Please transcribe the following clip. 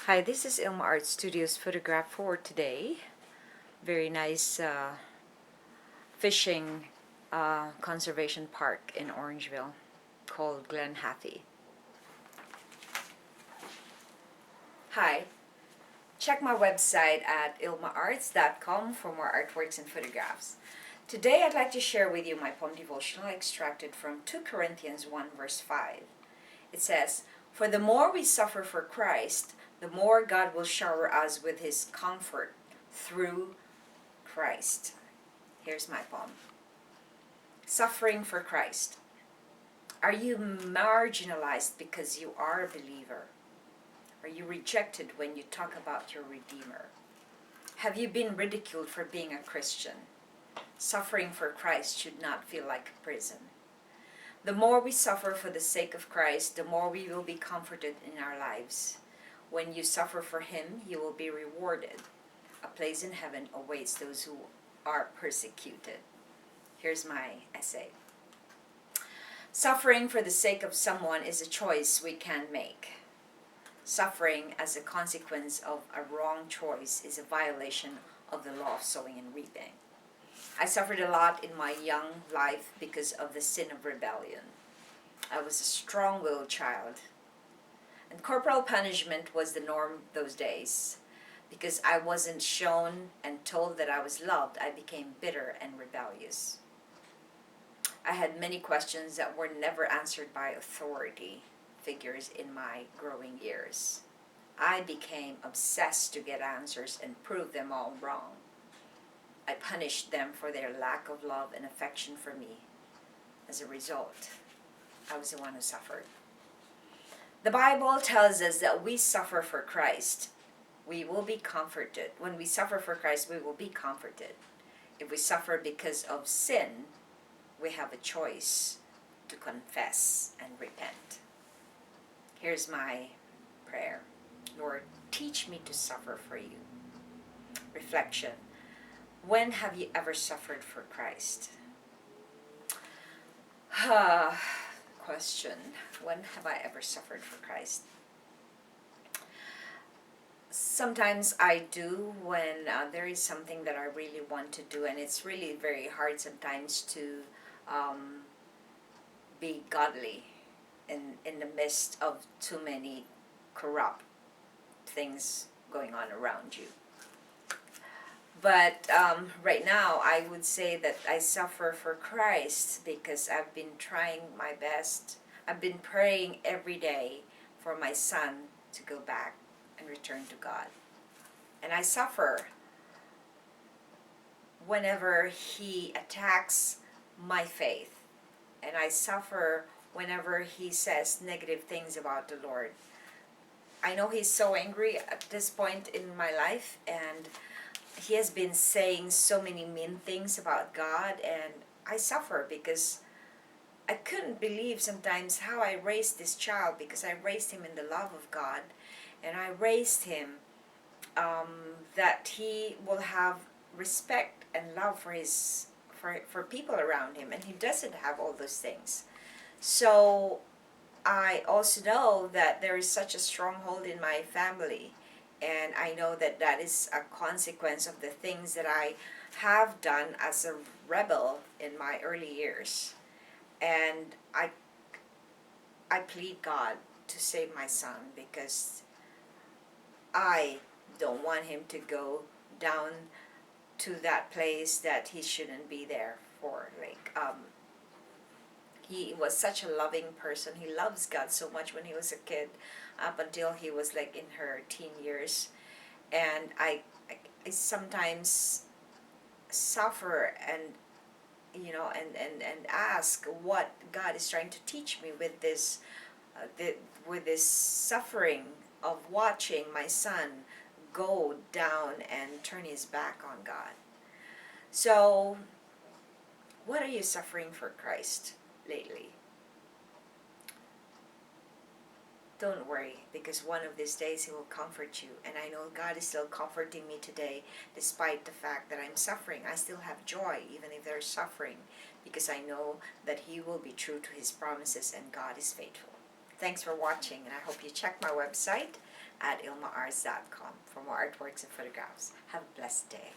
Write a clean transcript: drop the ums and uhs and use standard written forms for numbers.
Hi, this is Ilma Art Studios photograph for today. Very nice fishing conservation park in Orangeville called Glen Hathie. Hi, check my website at ilmaarts.com for more artworks and photographs. Today I'd like to share with you my poem devotional extracted from 2 Corinthians 1 verse 5. It says, "For the more we suffer for Christ, the more God will shower us with His comfort through Christ." Here's my poem. Suffering for Christ. Are you marginalized because you are a believer? Are you rejected when you talk about your Redeemer? Have you been ridiculed for being a Christian? Suffering for Christ should not feel like a prison. The more we suffer for the sake of Christ, the more we will be comforted in our lives. When you suffer for Him, you will be rewarded. A place in heaven awaits those who are persecuted. Here's my essay. Suffering for the sake of someone is a choice we can make. Suffering as a consequence of a wrong choice is a violation of the law of sowing and reaping. I suffered a lot in my young life because of the sin of rebellion. I was a strong-willed child. And corporal punishment was the norm those days. Because I wasn't shown and told that I was loved, I became bitter and rebellious. I had many questions that were never answered by authority figures in my growing years. I became obsessed to get answers and prove them all wrong. I punished them for their lack of love and affection for me. As a result, I was the one who suffered. The Bible tells us that we suffer for Christ. We will be comforted. When we suffer for Christ, we will be comforted. If we suffer because of sin, we have a choice to confess and repent. Here's my prayer. Lord, teach me to suffer for you. Reflection. When have you ever suffered for Christ? Question. When have I ever suffered for Christ? Sometimes I do when there is something that I really want to do, and it's really very hard sometimes to be godly in the midst of too many corrupt things going on around you. But right now I would say that I suffer for Christ because I've been trying my best. I've been praying every day for my son to go back and return to God. And I suffer whenever he attacks my faith. And I suffer whenever he says negative things about the Lord. I know he's so angry at this point in my life, and he has been saying so many mean things about God, and I suffer because I couldn't believe sometimes how I raised this child, because I raised him in the love of God, and I raised him that he will have respect and love for people around him, and he doesn't have all those things. So I also know that there is such a stronghold in my family, and I know that that is a consequence of the things that I have done as a rebel in my early years. And I plead God to save my son, because I don't want him to go down to that place that he shouldn't be there for. He was such a loving person. He loves God so much when he was a kid, up until he was like in her teen years. And I sometimes suffer and and ask what God is trying to teach me with this with this suffering of watching my son go down and turn his back on God. So what are you suffering for Christ lately? Don't worry, because one of these days He will comfort you. And I know God is still comforting me today, despite the fact that I'm suffering. I still have joy, even if there's suffering, because I know that He will be true to His promises, and God is faithful. Thanks for watching, and I hope you check my website, at ilmaarts.com for more artworks and photographs. Have a blessed day.